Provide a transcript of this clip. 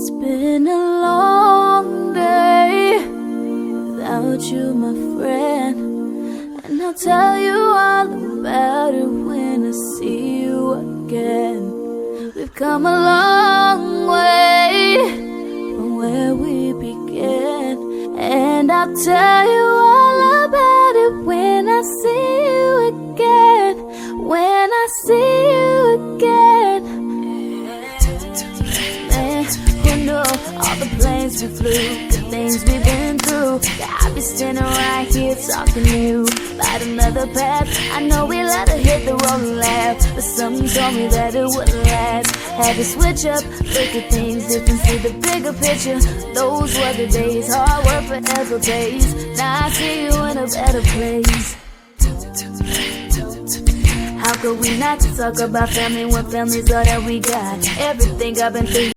It's been a long day without you, my friend, and I'll tell you all about it when I see you again. We've come a long way from where we began, and I'll tell you all about it when I see you again. When I see you again. Man, who knew all the planes we flew, the things we've been through, that I'd be standing right here talking to you about another path. I know we let her hit the road and laugh, but something told me that it wouldn't last. Had to switch up, look at things different, see the bigger picture. Those were the days, hard work forever pays. Now I see you in a better place. How could we not talk about family when family's all that we got? Everything I've been through.